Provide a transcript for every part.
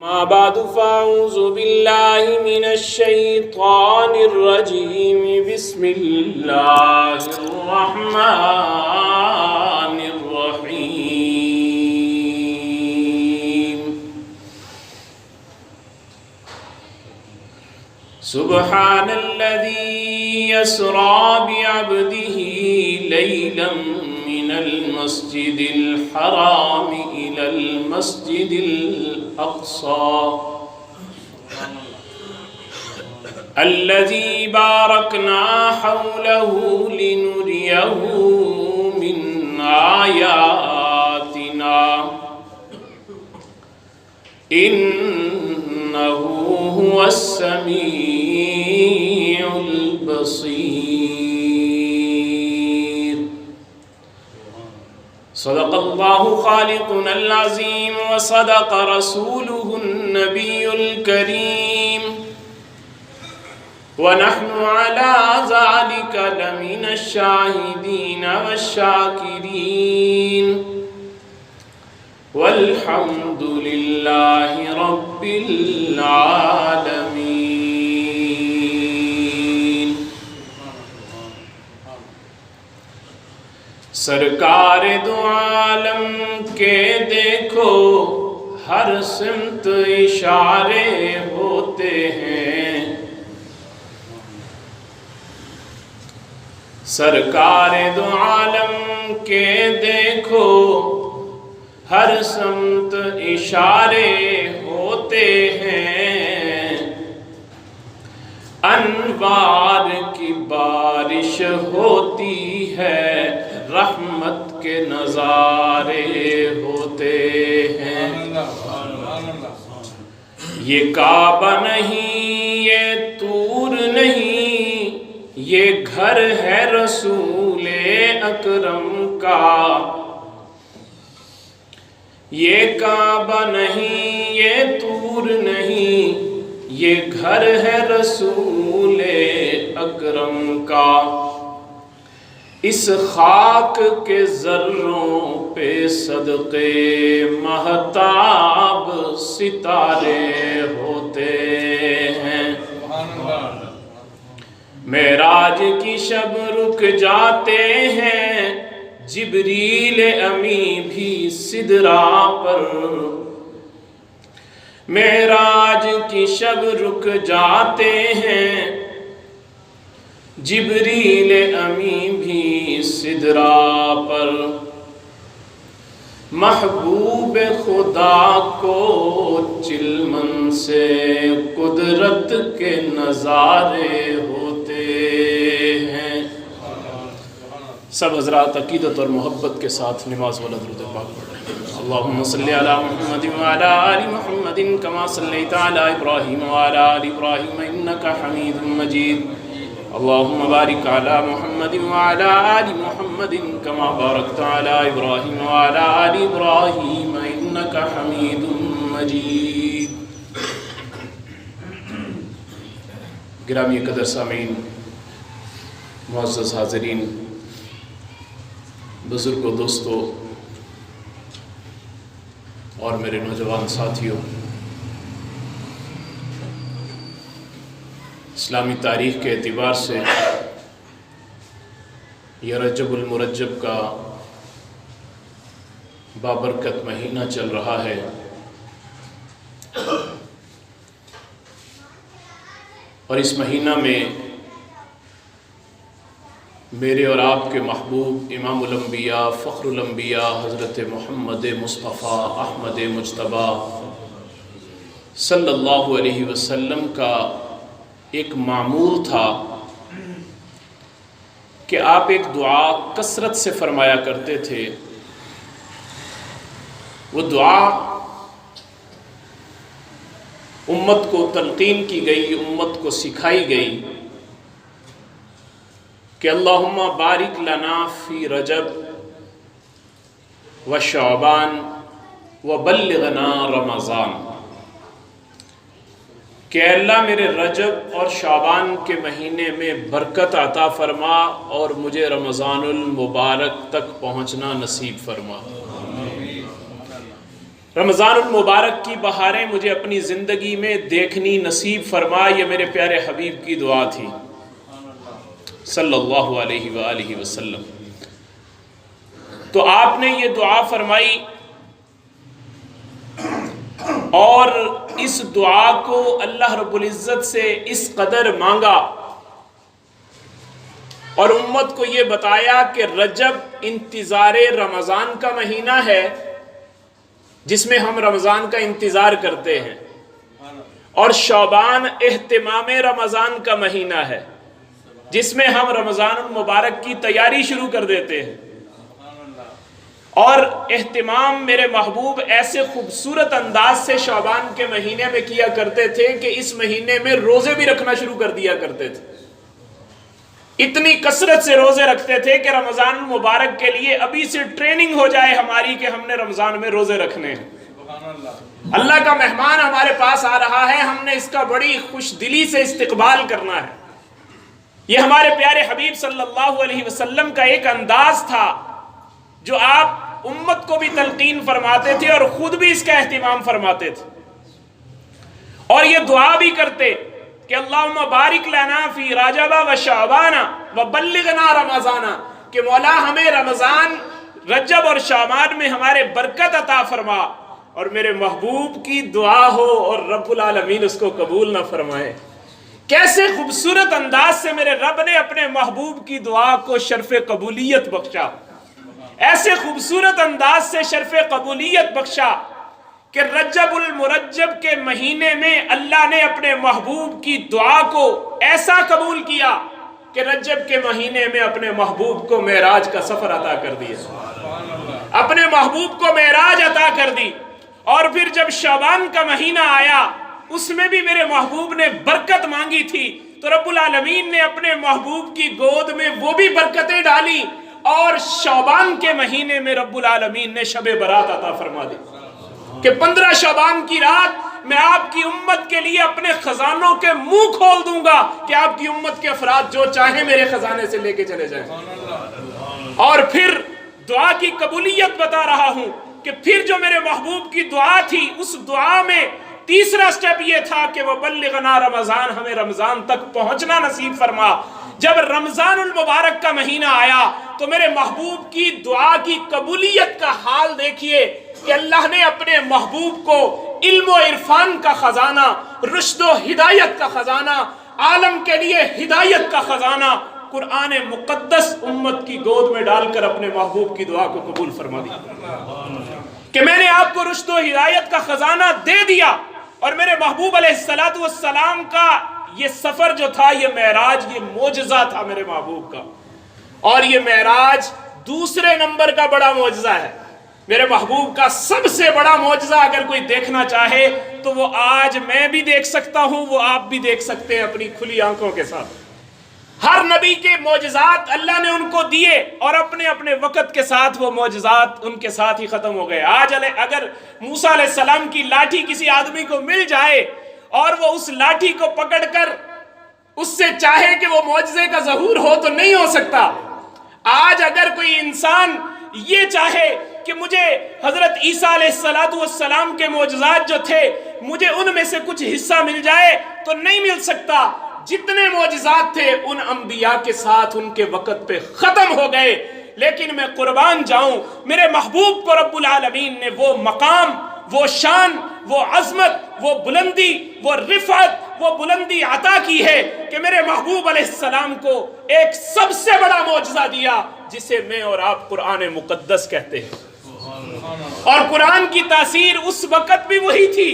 ما بعد فأعوذ بالله من الشيطان الرجيم بسم الله الرحمن الرحيم سبحان الذي يسرى بعبده ليلا من المسجد الحرام إلى المسجد الأقصى الذي باركنا حوله لنريه من آياتنا إنه هو السميع البصير. صدق الله خالقنا العظيم وصدق رسوله النبي الكريم ونحن على ذلك لمن الشاهدين والشاكرين والحمد لله رب العالمين. سرکار دو عالم کے دیکھو ہر سمت اشارے ہوتے ہیں. سرکار دو عالم کے دیکھو ہر سمت اشارے ہوتے ہیں. انوار کی بارش ہوتی ہے رحمت کے نظارے ہوتے ہیں. یہ کعبہ نہیں یہ طور نہیں یہ گھر ہے رسول اکرم کا. یہ کعبہ نہیں یہ طور نہیں یہ گھر ہے رسول اکرم کا. اس خاک کے ذروں پہ صدقے مہتاب ستارے ہوتے ہیں. معراج کی شب رک جاتے ہیں جبریل امی بھی سدرا پر. معراج کی شب رک جاتے ہیں جبریل امی بھی سدرا پر. محبوب خدا کو چلمن سے قدرت کے نظارے ہوتے ہیں. سب حضرات عقیدت اور محبت کے ساتھ نماز والا درود پاک پڑھ رہے ہیں. اللہم صلی علی محمد وعلی آل محمد کما صلیت علی ابراہیم وعلی آل ابراہیم انکا حمید مجید. اللہم بارک علی محمد وعلی آل محمد کما بارکت علی ابراہیم وعلی آل ابراہیم انکا حمید مجید. گرامی قدر سامعین، معزز حاضرین، بزرگوں، دوستوں اور میرے نوجوان ساتھیوں، اسلامی تاریخ کے اعتبار سے یہ رجب المرجب کا بابرکت مہینہ چل رہا ہے. اور اس مہینہ میں میرے اور آپ کے محبوب امام الانبیاء فخر الانبیاء حضرت محمد مصطفیٰ احمد مجتبیٰ صلی اللہ علیہ وسلم کا ایک معمول تھا کہ آپ ایک دعا کثرت سے فرمایا کرتے تھے. وہ دعا امت کو تلقین کی گئی، امت کو سکھائی گئی کہ اللہم بارک لنا فی رجب و شعبان و بلغنا رمضان. کہ اللہ میرے رجب اور شعبان کے مہینے میں برکت عطا فرما اور مجھے رمضان المبارک تک پہنچنا نصیب فرما. رمضان المبارک کی بہاریں مجھے اپنی زندگی میں دیکھنی نصیب فرما، یہ میرے پیارے حبیب کی دعا تھی صلی اللہ علیہ وآلہ وسلم۔ تو آپ نے یہ دعا فرمائی اور اس دعا کو اللہ رب العزت سے اس قدر مانگا اور امت کو یہ بتایا کہ رجب انتظار رمضان کا مہینہ ہے جس میں ہم رمضان کا انتظار کرتے ہیں، اور شعبان اہتمام رمضان کا مہینہ ہے جس میں ہم رمضان المبارک کی تیاری شروع کر دیتے ہیں۔ اور اہتمام میرے محبوب ایسے خوبصورت انداز سے شعبان کے مہینے میں کیا کرتے تھے کہ اس مہینے میں روزے بھی رکھنا شروع کر دیا کرتے تھے، اتنی کثرت سے روزے رکھتے تھے کہ رمضان المبارک کے لیے ابھی سے ٹریننگ ہو جائے ہماری کہ ہم نے رمضان میں روزے رکھنے ہیں۔ اللہ کا مہمان ہمارے پاس آ رہا ہے، ہم نے اس کا بڑی خوش دلی سے استقبال کرنا ہے۔ یہ ہمارے پیارے حبیب صلی اللہ علیہ وسلم کا ایک انداز تھا جو آپ امت کو بھی تلقین فرماتے تھے اور خود بھی اس کا اہتمام فرماتے تھے، اور یہ دعا بھی کرتے کہ اللہم بارک لنا فی رجب و شعبان و بلغنا رمضان، کہ مولا ہمیں رمضان، رجب اور شعبان میں ہمارے برکت عطا فرما، اور میرے محبوب کی دعا ہو اور رب العالمین اس کو قبول نہ فرمائے۔ کیسے خوبصورت انداز سے میرے رب نے اپنے محبوب کی دعا کو شرف قبولیت بخشا، ایسے خوبصورت انداز سے شرف قبولیت بخشا کہ رجب المرجب کے مہینے میں اللہ نے اپنے محبوب کی دعا کو ایسا قبول کیا کہ رجب کے مہینے میں اپنے محبوب کو معراج کا سفر عطا کر دیا، اپنے محبوب کو معراج عطا کر دی۔ اور پھر جب شعبان کا مہینہ آیا اس میں بھی میرے محبوب نے برکت مانگی تھی، تو رب العالمین نے اپنے محبوب کی گود میں وہ بھی برکتیں ڈالی، اور شعبان کے مہینے میں رب العالمین نے شب برات عطا فرما دی کہ 15 شعبان کی رات میں آپ کی امت کے لیے اپنے خزانوں کے منہ کھول دوں گا کہ آپ کی امت کے افراد جو چاہیں میرے خزانے سے لے کے چلے جائیں۔ اور پھر دعا کی قبولیت بتا رہا ہوں کہ پھر جو میرے محبوب کی دعا تھی، اس دعا میں تیسرا سٹیپ یہ تھا کہ وہ بلغنا رمضان، ہمیں رمضان تک پہنچنا نصیب فرما۔ جب رمضان المبارک کا مہینہ آیا تو میرے محبوب کی دعا کی قبولیت کا حال دیکھیے کہ اللہ نے اپنے محبوب کو علم و عرفان کا خزانہ، رشد و ہدایت کا خزانہ، عالم کے لیے ہدایت کا خزانہ قرآن مقدس امت کی گود میں ڈال کر اپنے محبوب کی دعا کو قبول فرما دیا کہ میں نے آپ کو رشد و ہدایت کا خزانہ دے دیا۔ اور میرے محبوب علیہ السلام کا یہ سفر جو تھا، یہ معراج، یہ معجزہ تھا میرے محبوب کا، اور یہ معراج دوسرے نمبر کا بڑا معجزہ ہے۔ میرے محبوب کا سب سے بڑا معجزہ اگر کوئی دیکھنا چاہے تو وہ آج میں بھی دیکھ سکتا ہوں، وہ آپ بھی دیکھ سکتے ہیں اپنی کھلی آنکھوں کے ساتھ۔ ہر نبی کے معجزات اللہ نے ان کو دیے، اور اپنے اپنے وقت کے ساتھ وہ معجزات ان کے ساتھ ہی ختم ہو گئے۔ آج اگر موسیٰ علیہ السلام کی لاٹھی کسی آدمی کو مل جائے اور وہ اس لاٹھی کو پکڑ کر اس سے چاہے کہ وہ معجزے کا ظہور ہو تو نہیں ہو سکتا۔ آج اگر کوئی انسان یہ چاہے کہ مجھے حضرت عیسیٰ علیہ السلام کے معجزات جو تھے مجھے ان میں سے کچھ حصہ مل جائے تو نہیں مل سکتا۔ جتنے معجزات تھے ان انبیاء کے ساتھ ان کے وقت پہ ختم ہو گئے، لیکن میں قربان جاؤں میرے محبوب کو رب العالمین نے وہ مقام، وہ شان، وہ عظمت، وہ بلندی، وہ رفعت، وہ بلندی عطا کی ہے کہ میرے محبوب علیہ السلام کو ایک سب سے بڑا معجزہ دیا جسے میں اور آپ قرآن مقدس کہتے ہیں۔ اور قرآن کی تاثیر اس وقت بھی وہی تھی،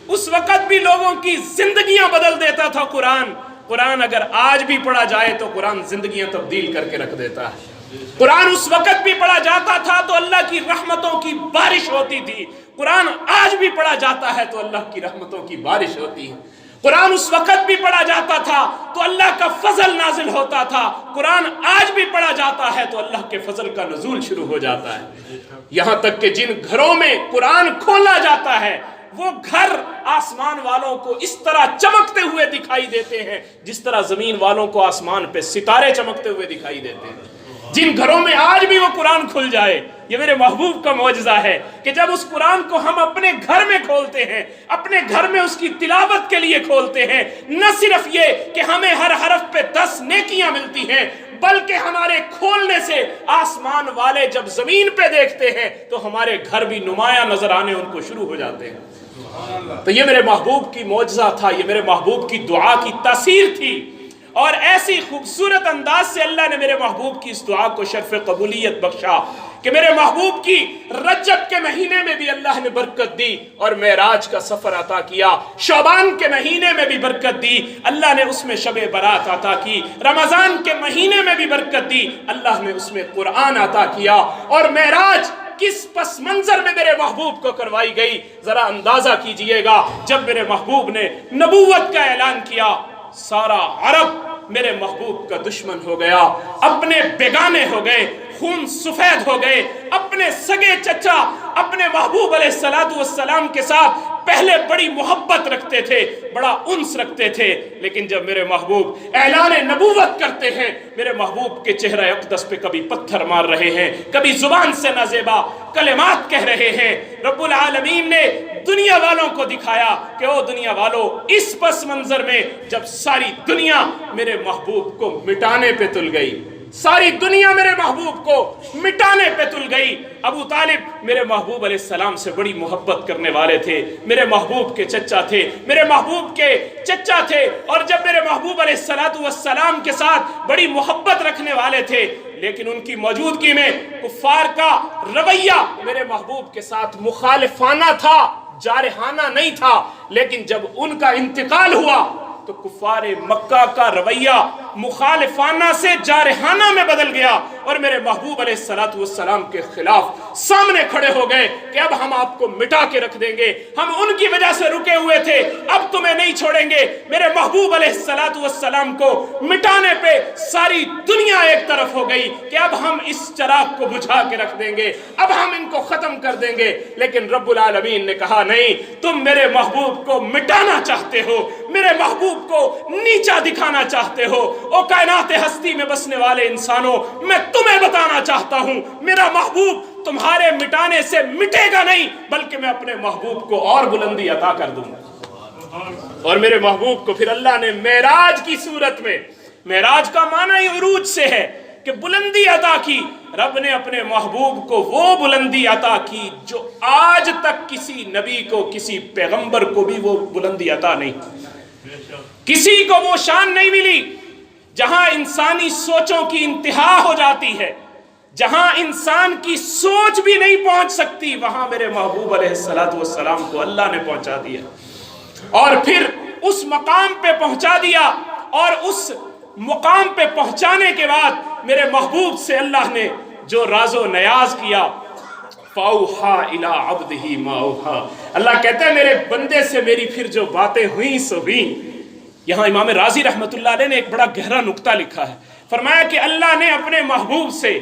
اس وقت بھی لوگوں کی زندگیاں بدل دیتا تھا قرآن اگر آج بھی پڑھا جائے تو قرآن زندگیاں تبدیل کر کے رکھ دیتا ہے۔ قرآن اس وقت بھی پڑھا جاتا تھا تو اللہ کی رحمتوں کی بارش ہوتی تھی، قرآن آج بھی پڑھا جاتا ہے تو اللہ کی رحمتوں کی بارش ہوتی ہے۔ قرآن اس وقت بھی پڑھا جاتا تھا تو اللہ کا فضل نازل ہوتا تھا، قرآن آج بھی پڑھا جاتا ہے تو اللہ کے فضل کا نزول شروع ہو جاتا ہے۔ یہاں تک کہ جن گھروں میں قرآن کھولا جاتا ہے وہ گھر آسمان والوں کو اس طرح چمکتے ہوئے دکھائی دیتے ہیں جس طرح زمین والوں کو آسمان پہ ستارے چمکتے ہوئے دکھائی دیتے ہیں۔ جن گھروں میں آج بھی وہ قرآن کھل جائے، یہ میرے محبوب کا معجزہ ہے کہ جب اس قرآن کو ہم اپنے گھر میں کھولتے ہیں، اپنے گھر میں اس کی تلاوت کے لیے کھولتے ہیں، نہ صرف یہ کہ ہمیں ہر حرف پہ 10 نیکیاں ملتی ہیں، بلکہ ہمارے کھولنے سے آسمان والے جب زمین پہ دیکھتے ہیں تو ہمارے گھر بھی نمایاں نظر آنے ان کو شروع ہو جاتے ہیں۔ تو یہ میرے محبوب کی معجزہ تھا، یہ میرے محبوب کی دعا کی تاثیر تھی، اور ایسی خوبصورت انداز سے اللہ نے میرے محبوب کی اس دعا کو شرف قبولیت بخشا کہ میرے محبوب کی رجب کے مہینے میں بھی اللہ نے برکت دی اور معراج کا سفر عطا کیا، شعبان کے مہینے میں بھی برکت دی، اللہ نے اس میں شب برات عطا کی، رمضان کے مہینے میں بھی برکت دی، اللہ نے اس میں قرآن عطا کیا، اور معراج کس پس منظر میں میرے محبوب کو کروائی گئی ذرا اندازہ کیجئے گا۔ جب میرے محبوب نے نبوت کا اعلان کیا، سارا عرب میرے محبوب کا دشمن ہو گیا، اپنے بیگانے ہو گئے، خون سفید ہو گئے، اپنے سگے چچا اپنے محبوب علیہ السلام کے ساتھ پہلے بڑی محبت رکھتے تھے، بڑا انس رکھتے تھے، لیکن جب میرے محبوب اعلان نبوت کرتے ہیں، میرے محبوب کے چہرہ اقدس پہ کبھی پتھر مار رہے ہیں، کبھی زبان سے نازیبا کلمات کہہ رہے ہیں، رب العالمین نے دنیا والوں کو دکھایا کہ او دنیا والوں، اس پس منظر میں جب ساری دنیا میرے محبوب کو مٹانے پہ تل گئی، ساری دنیا میرے محبوب کو مٹانے پہ تل گئی، ابو طالب میرے محبوب علیہ السلام سے بڑی محبت کرنے والے تھے، میرے محبوب کے چچا تھے، میرے محبوب کے چچا تھے، اور جب میرے محبوب علیہ السلام کے ساتھ بڑی محبت رکھنے والے تھے، لیکن ان کی موجودگی میں کفار کا رویہ میرے محبوب کے ساتھ مخالفانہ تھا، جارحانہ نہیں تھا، لیکن جب ان کا انتقال ہوا تو کفار مکہ کا رویہ مخالفانہ سے جارحانہ میں بدل گیا، اور میرے محبوب علیہ السلام کے خلاف سامنے کھڑے ہو گئے کہ اب ہم آپ کو مٹا کے رکھ دیں گے، ہم ان کی وجہ سے رکے ہوئے تھے، اب تمہیں نہیں چھوڑیں گے۔ میرے محبوب علیہ السلام کو مٹانے پہ ساری دنیا ایک طرف ہو گئی کہ اب ہم اس چراغ کو بجھا کے رکھ دیں گے، اب ہم ان کو ختم کر دیں گے، لیکن رب العالمین نے کہا نہیں، تم میرے محبوب کو مٹانا چاہتے ہو، میرے محبوب کو نیچا دکھانا چاہتے ہو، او کائنات ہستی میں بسنے والے انسانوں، میں تمہیں بتانا چاہتا ہوں میرا محبوب تمہارے مٹانے سے مٹے گا نہیں، بلکہ میں اپنے محبوب کو اور بلندی عطا کر دوں گا۔ اور میرے محبوب کو پھر اللہ نے معراج کی صورت میں، معراج کا معنی ہی عروج سے ہے کہ بلندی عطا کی، رب نے اپنے محبوب کو وہ بلندی عطا کی جو آج تک کسی نبی کو، کسی پیغمبر کو بھی وہ بلندی عطا نہیں، کسی کو وہ شان نہیں ملی، جہاں انسانی سوچوں کی انتہا ہو جاتی ہے، جہاں انسان کی سوچ بھی نہیں پہنچ سکتی، وہاں میرے محبوب علیہ السلام کو اللہ نے پہنچا دیا، اور پھر اس مقام پہ پہنچا دیا، اور اس مقام پہ پہنچانے کے بعد میرے محبوب سے اللہ نے جو راز و نیاز کیا، فَأَوْحَىٰ إِلَىٰ عَبْدِهِ مَا أَوْحَىٰ، اللہ کہتے ہیں میرے بندے سے میری پھر جو باتیں ہوئیں سو ہوئیں۔ یہاں امام رازی رحمت اللہ علیہ نے ایک بڑا گہرا نکتہ لکھا ہے، فرمایا کہ اللہ نے اپنے محبوب سے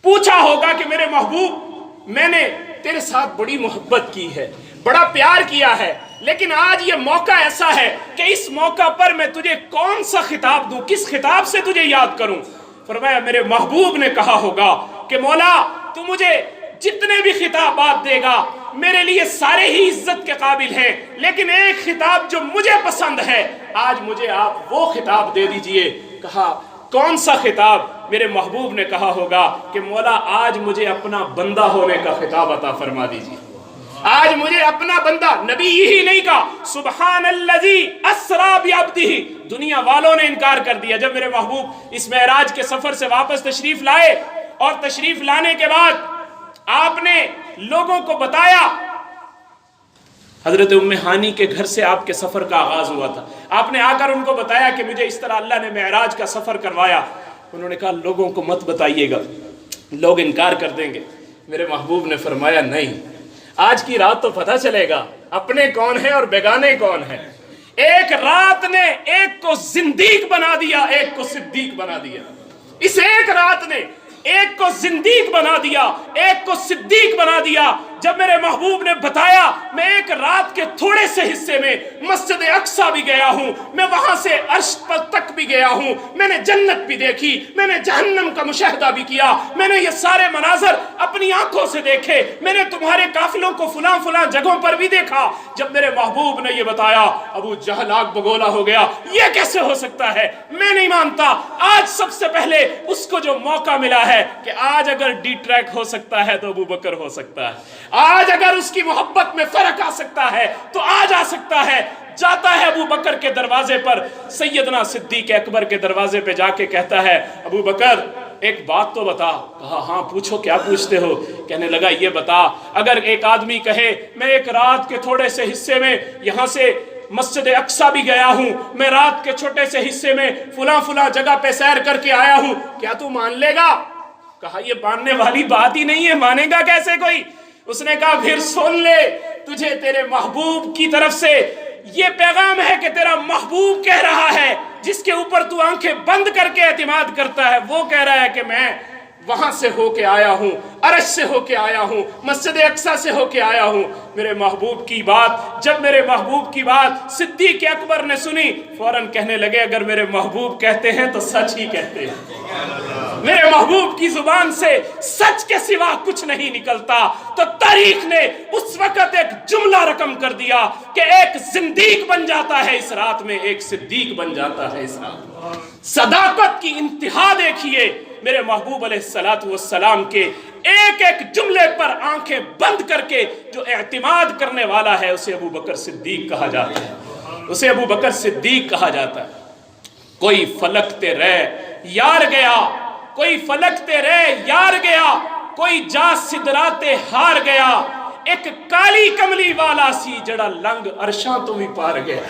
پوچھا ہوگا کہ میرے محبوب میں نے تیرے ساتھ بڑی محبت کی ہے، بڑا پیار کیا ہے، لیکن آج یہ موقع ایسا ہے کہ اس موقع پر میں تجھے کون سا خطاب دوں، کس خطاب سے تجھے یاد کروں؟ فرمایا میرے محبوب نے کہا ہوگا کہ مولا تو مجھے جتنے بھی خطابات دے گا میرے لیے سارے ہی عزت کے قابل ہیں، لیکن ایک خطاب جو مجھے پسند ہے، آج مجھے آپ وہ خطاب دے دیجئے۔ کہا کون سا خطاب؟ میرے محبوب نے کہا ہوگا کہ مولا آج مجھے اپنا بندہ ہونے کا خطاب عطا فرما دیجئے، آج مجھے اپنا بندہ، نبی یہی نہیں کہا سبحان الذی اسری بعبدہ، دنیا والوں نے انکار کر دیا۔ جب میرے محبوب اس معراج کے سفر سے واپس تشریف لائے، اور تشریف لانے کے بعد آپ نے لوگوں کو بتایا، حضرت ام ہانی کے گھر سے آپ کے سفر کا آغاز ہوا تھا، آپ نے آ کر ان کو بتایا کہ مجھے اس طرح اللہ نے معراج کا سفر کروایا۔ انہوں نے کہا لوگوں کو مت بتائیے گا، لوگ انکار کر دیں گے۔ میرے محبوب نے فرمایا نہیں، آج کی رات تو پتہ چلے گا اپنے کون ہیں اور بیگانے کون ہیں۔ ایک رات نے ایک کو زندیق بنا دیا، ایک کو صدیق بنا دیا، اس ایک رات نے ایک کو زندیق بنا دیا، ایک کو صدیق بنا دیا۔ جب میرے محبوب نے بتایا میں ایک رات کے تھوڑے سے حصے میں مسجد اقصی بھی گیا ہوں، میں وہاں سے عرش پر تک بھی گیا ہوں، میں نے جنت بھی دیکھی، میں نے جہنم کا مشاہدہ بھی کیا، میں نے یہ سارے مناظر اپنی آنکھوں سے دیکھے، میں نے تمہارے قافلوں کو فلاں فلاں جگہوں پر بھی دیکھا۔ جب میرے محبوب نے یہ بتایا، ابو جہل آگ بگولا ہو گیا، یہ کیسے ہو سکتا ہے، میں نہیں مانتا۔ آج سب سے پہلے اس کو جو موقع ملا ہے کہ آج اگر ڈی ٹریک ہو سکتا ہے تو ابو بکر ہو سکتا ہے، آج اگر اس کی محبت میں فرق آ سکتا ہے تو آج آ سکتا ہے۔ جاتا ہے ابو بکر کے دروازے پر، سیدنا صدیق اکبر کے دروازے پہ جا کے کہتا ہے، ابو بکر ایک بات تو بتا۔ کہا ہاں پوچھو، کیا پوچھتے ہو؟ کہنے لگا یہ بتا، اگر ایک آدمی کہے میں ایک رات کے تھوڑے سے حصے میں یہاں سے مسجد اقصی بھی گیا ہوں، میں رات کے چھوٹے سے حصے میں فلاں فلاں جگہ پہ سیر کر کے آیا ہوں، کیا تو مان لے گا؟ کہا یہ ماننے والی بات ہی نہیں ہے، مانے گا کیسے کوئی؟ اس نے کہا پھر سن لے، تجھے تیرے محبوب کی طرف سے یہ پیغام ہے کہ تیرا محبوب کہہ رہا ہے، جس کے اوپر تو آنکھیں بند کر کے اعتماد کرتا ہے، وہ کہہ رہا ہے کہ میں وہاں سے ہو کے آیا ہوں، عرش سے ہو کے آیا ہوں، مسجد اقصی سے ہو کے آیا ہوں۔ میرے محبوب کی بات، جب میرے محبوب کی بات صدیق اکبر نے سنی، فوراً کہنے لگے اگر میرے محبوب کہتے ہیں تو سچ ہی کہتے ہیں، میرے محبوب کی زبان سے سچ کے سوا کچھ نہیں نکلتا۔ تو تاریخ نے اس وقت ایک جملہ رقم کر دیا کہ ایک زندیق بن جاتا ہے اس رات میں، ایک صدیق بن جاتا ہے اس رات میں۔ صداقت کی انتہا دیکھیے میرے محبوب علیہ السلام کے ایک ایک جملے پر آنکھیں بند کر کے جو اعتماد کرنے والا ہے اسے ابو بکر صدیق کہا جاتا ہے، اسے ابو بکر صدیق کہا جاتا ہے۔ کوئی فلکتے رہ یار گیا، کوئی فلکتے رہ یار گیا، کوئی جا سدراتے ہار گیا، ایک کالی کملی والا سی جڑا لنگ عرشاں تو بھی پار گیا،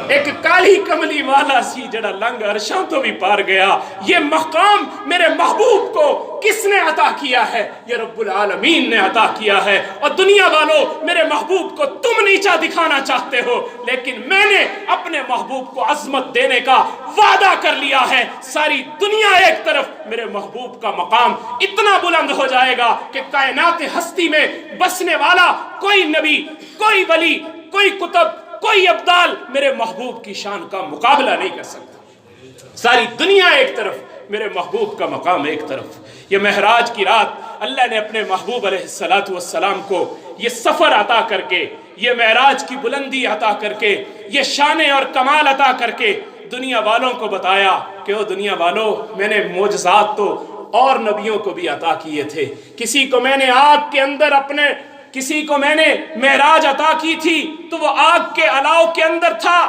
ایک کالی کملی والا سی جڑا لنگ عرشاں تو بھی پار گیا۔ یہ مقام میرے محبوب کو کس نے عطا کیا ہے؟ یہ رب العالمین نے عطا کیا ہے۔ اور دنیا والوں، میرے محبوب کو تم نیچا دکھانا چاہتے ہو، لیکن میں نے اپنے محبوب کو عظمت دینے کا وعدہ کر لیا ہے۔ ساری دنیا ایک طرف، میرے محبوب کا مقام اتنا بلند ہو جائے گا کہ کائنات ہستی میں بسنے والا کوئی نبی، کوئی ولی، کوئی کتب، کوئی ابدال میرے محبوب کی شان کا مقابلہ نہیں کر سکتا۔ ساری دنیا ایک طرف، میرے محبوب کا مقام ایک طرف۔ یہ معراج کی رات اللہ نے اپنے محبوب علیہ السلام کو یہ سفر عطا کر کے، یہ معراج کی بلندی عطا کر کے، یہ شان اور کمال عطا کر کے دنیا والوں کو بتایا کہ او دنیا والوں، میں نے معجزات تو اور نبیوں کو بھی عطا کیے تھے۔ کسی کو میں نے آگ کے اندر کسی کو میں نے معراج عطا کی تھی تو وہ آگ کے علاؤ کے اندر تھا،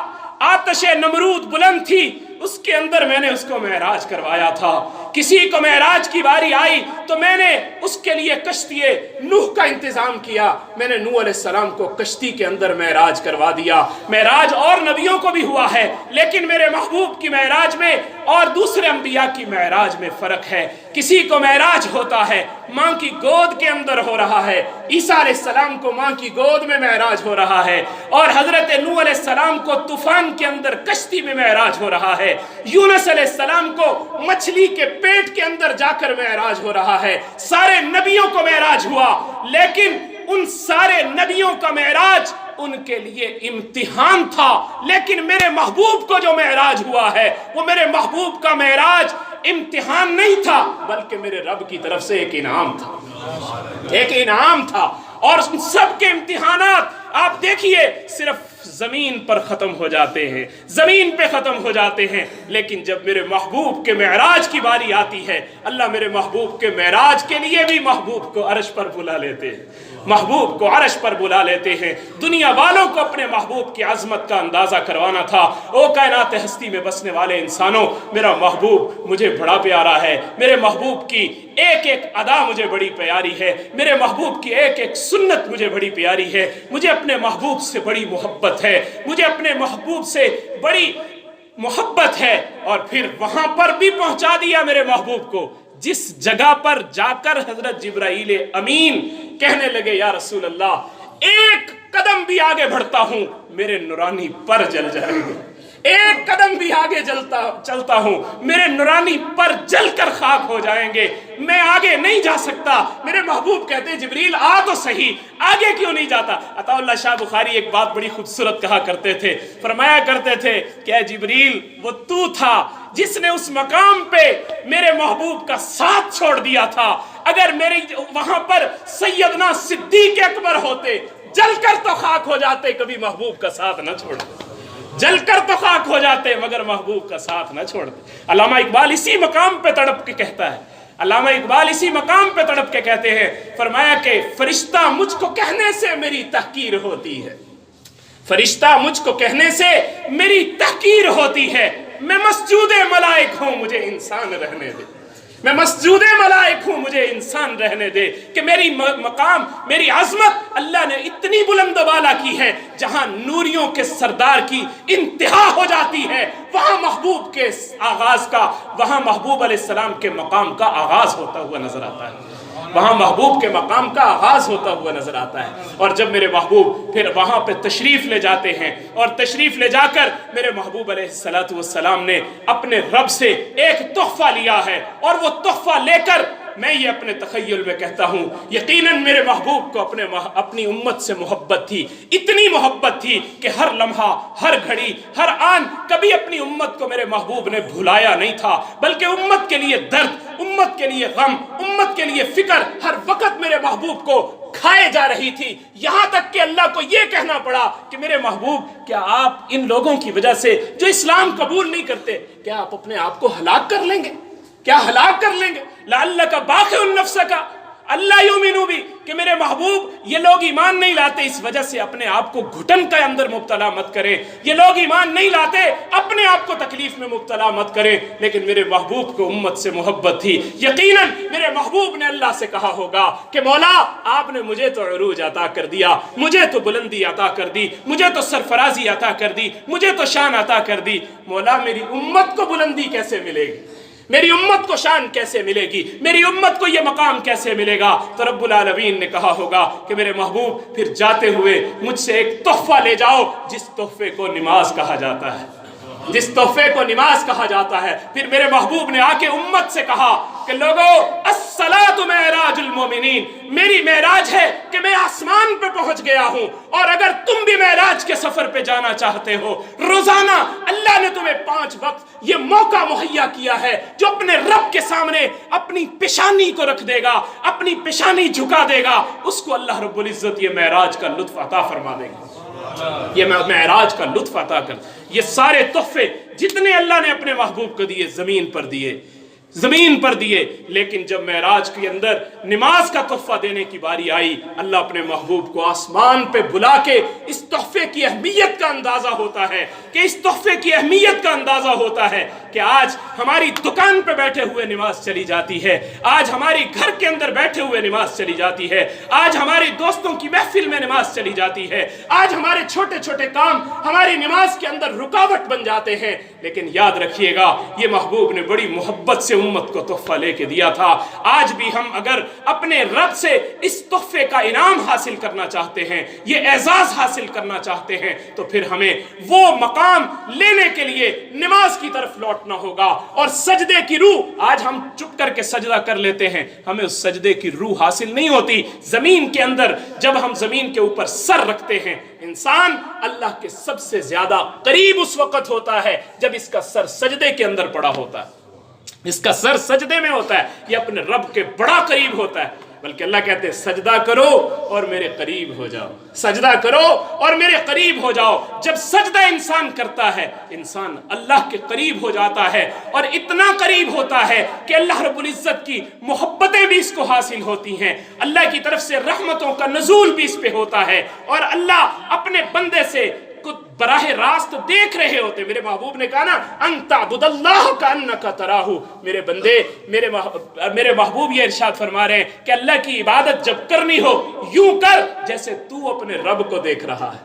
آتش نمرود بلند تھی، اس کے اندر میں نے اس کو معراج کروایا تھا۔ کسی کو معراج کی باری آئی تو میں نے اس کے لیے کشتی نوح کا انتظام کیا، میں نے نوح علیہ السلام کو کشتی کے اندر معراج کروا دیا۔ معراج اور نبیوں کو بھی ہوا ہے، لیکن میرے محبوب کی معراج میں اور دوسرے انبیاء کی معراج میں فرق ہے۔ کسی کو معراج ہوتا ہے ماں کی گود کے اندر ہو رہا ہے، عیسیٰ علیہ السلام کو ماں کی گود میں معراج ہو رہا ہے، اور حضرت نوح علیہ السلام کو طوفان کے اندر کشتی میں معراج ہو رہا ہے، یونس علیہ السلام کو مچھلی کے پیٹ کے اندر جا کر معراج ہو رہا ہے۔ سارے نبیوں کو معراج ہوا، لیکن ان سارے نبیوں کا معراج ان کے لیے امتحان تھا، لیکن میرے محبوب کو جو معراج ہوا ہے وہ میرے محبوب کا معراج امتحان نہیں تھا، بلکہ میرے رب کی طرف سے ایک انعام تھا، ایک انعام تھا۔ اور ان سب کے امتحانات آپ دیکھیے صرف زمین پر ختم ہو جاتے ہیں، زمین پہ ختم ہو جاتے ہیں، لیکن جب میرے محبوب کے معراج کی باری آتی ہے، اللہ میرے محبوب کے معراج کے لیے بھی محبوب کو عرش پر بلا لیتے ہیں، محبوب کو عرش پر بلا لیتے ہیں۔ دنیا والوں کو اپنے محبوب کی عظمت کا اندازہ کروانا تھا۔ او کائنات ہستی میں بسنے والے انسانوں، میرا محبوب مجھے بڑا پیارا ہے، میرے محبوب کی ایک ایک ادا مجھے بڑی پیاری ہے، میرے محبوب کی ایک ایک سنت مجھے بڑی پیاری ہے، مجھے اپنے محبوب سے بڑی محبت ہے، مجھے اپنے محبوب سے بڑی محبت ہے۔ اور پھر وہاں پر بھی پہنچا دیا میرے محبوب کو، جس جگہ پر جا کر حضرت جبرائیل امین کہنے لگے یا رسول اللہ ایک قدم بھی آگے بڑھتا ہوں میرے نورانی پر جل جائے گا، ایک قدم بھی آگے چلتا ہوں میرے نورانی پر جل کر خاک ہو جائیں گے، میں آگے نہیں جا سکتا۔ میرے محبوب کہتے ہیں جبریل آ تو صحیح، آگے کیوں نہیں جاتا؟ عطا اللہ شاہ بخاری ایک بات بڑی خوبصورت کہا کرتے تھے، فرمایا کرتے تھے کہ اے جبریل وہ تو تھا جس نے اس مقام پہ میرے محبوب کا ساتھ چھوڑ دیا تھا، اگر میری وہاں پر سیدنا صدیق اکبر ہوتے جل کر تو خاک ہو جاتے، کبھی محبوب کا ساتھ نہ چھوڑتے، جل کر تو خاک ہو جاتے مگر محبوب کا ساتھ نہ چھوڑتے۔ علامہ اقبال اسی مقام پہ تڑپ کے کہتا ہے، علامہ اقبال اسی مقام پہ تڑپ کے کہتے ہیں، فرمایا کہ فرشتہ مجھ کو کہنے سے میری تحقیر ہوتی ہے، فرشتہ مجھ کو کہنے سے میری تحقیر ہوتی ہے، میں مسجود ملائک ہوں مجھے انسان رہنے دے، میں مسجود ملائک ہوں مجھے انسان رہنے دے، کہ میری مقام میری عظمت اللہ نے اتنی بلند و بالا کی ہے، جہاں نوریوں کے سردار کی انتہا ہو جاتی ہے وہاں محبوب کے آغاز کا، وہاں محبوب علیہ السلام کے مقام کا آغاز ہوتا ہوا نظر آتا ہے، وہاں محبوب کے مقام کا آغاز ہوتا ہوا نظر آتا ہے۔ اور جب میرے محبوب پھر وہاں پہ تشریف لے جاتے ہیں، اور تشریف لے جا کر میرے محبوب علیہ السلام نے اپنے رب سے ایک تحفہ لیا ہے، اور وہ تحفہ لے کر میں یہ اپنے تخیل میں کہتا ہوں یقیناً میرے محبوب کو اپنی امت سے محبت تھی، اتنی محبت تھی کہ ہر لمحہ، ہر گھڑی، ہر آن کبھی اپنی امت کو میرے محبوب نے بھلایا نہیں تھا، بلکہ امت کے لیے درد، امت کے لیے غم، امت کے لیے فکر ہر وقت میرے محبوب کو کھائے جا رہی تھی، یہاں تک کہ اللہ کو یہ کہنا پڑا کہ میرے محبوب کیا آپ ان لوگوں کی وجہ سے جو اسلام قبول نہیں کرتے، کیا آپ اپنے آپ کو ہلاک کر لیں گے؟ کیا ہلاک کر لیں گے؟ لعلک باخع نفسک اللہ یؤمنوا بی، کہ میرے محبوب یہ لوگ ایمان نہیں لاتے، اس وجہ سے اپنے آپ کو گھٹن کے اندر مبتلا مت کریں، یہ لوگ ایمان نہیں لاتے اپنے آپ کو تکلیف میں مبتلا مت کریں، لیکن میرے محبوب کو امت سے محبت تھی۔ یقیناً میرے محبوب نے اللہ سے کہا ہوگا کہ مولا آپ نے مجھے تو عروج عطا کر دیا، مجھے تو بلندی عطا کر دی، مجھے تو سرفرازی عطا کر دی، مجھے تو شان عطا کر دی، مولا میری امت کو بلندی کیسے ملے گی؟ میری امت کو شان کیسے ملے گی؟ میری امت کو یہ مقام کیسے ملے گا؟ تو رب العالمین نے کہا ہوگا کہ میرے محبوب پھر جاتے ہوئے مجھ سے ایک تحفہ لے جاؤ، جس تحفے کو نماز کہا جاتا ہے، جس تحفے کو نماز کہا جاتا ہے۔ پھر میرے محبوب نے آ کے امت سے کہا کہ لوگو الصلاۃ معراج المومنین، میری معراج ہے کہ میں آسمان پہ پہنچ گیا ہوں، اور اگر تم بھی معراج کے سفر پہ جانا چاہتے ہو، روزانہ اللہ نے تمہیں 5 وقت یہ موقع مہیا کیا ہے جو اپنے رب کے سامنے اپنی پیشانی کو رکھ دے گا، اپنی پیشانی جھکا دے گا، اس کو اللہ رب العزت یہ معراج کا لطف عطا فرما دے گا، یہ معراج کا لطف عطا کر۔ یہ سارے تحفے جتنے اللہ نے اپنے محبوب کو دیے زمین پر دیے، زمین پر دیے، لیکن جب معراج کے اندر نماز کا تحفہ دینے کی باری آئی، اللہ اپنے محبوب کو آسمان پہ بلا کے اس تحفے کی اہمیت کا اندازہ ہوتا ہے، کہ اس تحفے کی اہمیت کا اندازہ ہوتا ہے کہ آج ہماری دکان پہ بیٹھے ہوئے نماز چلی جاتی ہے، آج ہماری گھر کے اندر بیٹھے ہوئے نماز چلی جاتی ہے، آج ہماری دوستوں کی محفل میں نماز چلی جاتی ہے، آج ہمارے چھوٹے چھوٹے کام ہماری نماز کے اندر رکاوٹ بن جاتے ہیں، لیکن یاد رکھیے گا یہ محبوب نے بڑی محبت سے امت کو تحفہ لے کے دیا تھا۔ آج بھی ہم اگر اپنے رب سے اس تحفے کا انعام حاصل کرنا چاہتے ہیں، یہ اعزاز حاصل کرنا چاہتے ہیں، تو پھر ہمیں وہ مقام لینے کے لیے نماز کی طرف لوٹنا ہوگا، اور سجدے کی روح، آج ہم چپ کر کے سجدہ کر لیتے ہیں، ہمیں اس سجدے کی روح حاصل نہیں ہوتی۔ زمین کے اندر جب ہم زمین کے اوپر سر رکھتے ہیں، انسان اللہ کے سب سے زیادہ قریب اس وقت ہوتا ہے جب اس کا سر سجدے کے اندر پڑا ہوتا ہے، اس کا سر سجدے میں ہوتا ہے، یہ اپنے رب کے بڑا قریب ہوتا ہے۔ بلکہ اللہ کہتے ہیں سجدہ کرو اور میرے قریب ہو جاؤ، سجدہ کرو اور میرے قریب ہو جاؤ۔ جب سجدہ انسان کرتا ہے، انسان اللہ کے قریب ہو جاتا ہے، اور اتنا قریب ہوتا ہے کہ اللہ رب العزت کی محبتیں بھی اس کو حاصل ہوتی ہیں، اللہ کی طرف سے رحمتوں کا نزول بھی اس پہ ہوتا ہے، اور اللہ اپنے بندے سے براہ راست دیکھ رہے ہوتے۔ میرے محبوب نے کہا نا ان تعبد اللہ کانک تراہ، میرے بندے، میرے محبوب یہ ارشاد فرما رہے ہیں کہ اللہ کی عبادت جب کرنی ہو یوں کر جیسے تو اپنے رب کو دیکھ رہا ہے۔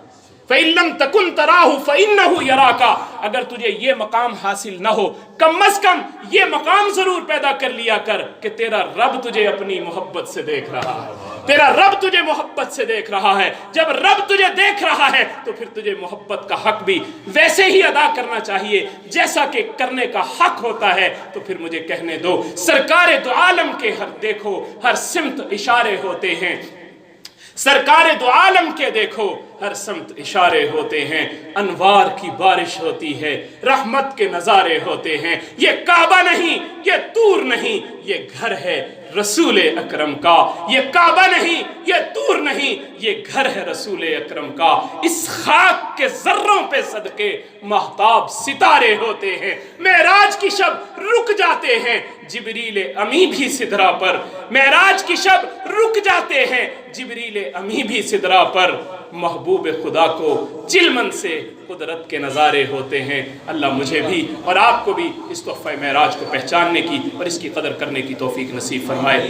فَإِن لَمْ تَكُنْ تَرَاهُ فَإِنَّهُ يَرَاكَ، اگر تجھے یہ مقام حاصل نہ ہو، کم از کم یہ مقام ضرور پیدا کر لیا کر کہ تیرا رب تجھے اپنی محبت سے دیکھ رہا ہے۔ تیرا رب تجھے محبت سے دیکھ رہا ہے. جب رب تجھے دیکھ رہا ہے تو پھر تجھے محبت کا حق بھی ویسے ہی ادا کرنا چاہیے جیسا کہ کرنے کا حق ہوتا ہے. تو پھر مجھے کہنے دو سرکار دو عالم کے دیکھو ہر سمت اشارے ہوتے ہیں. سرکار دو عالم کے دیکھو ہر سمت اشارے ہوتے ہیں. انوار کی بارش ہوتی ہے, رحمت کے نظارے ہوتے ہیں. یہ کعبہ نہیں, یہ طور نہیں, یہ گھر ہے رسول اکرم کا. یہ کعبہ نہیں, یہ طور نہیں, یہ گھر ہے رسول اکرم کا. اس خاک کے ذروں پہ صدقے مہتاب ستارے ہوتے ہیں. معراج کی شب رک جاتے ہیں جبریل امی بھی سدرا پر. معراج کی شب رک جاتے ہیں جبریل امی بھی سدرا پر. محبوب خدا کو چلمن سے قدرت کے نظارے ہوتے ہیں. اللہ مجھے بھی اور آپ کو بھی اس تحفہ معراج کو پہچاننے کی اور اس کی قدر کرنے کی توفیق نصیب فرمائے.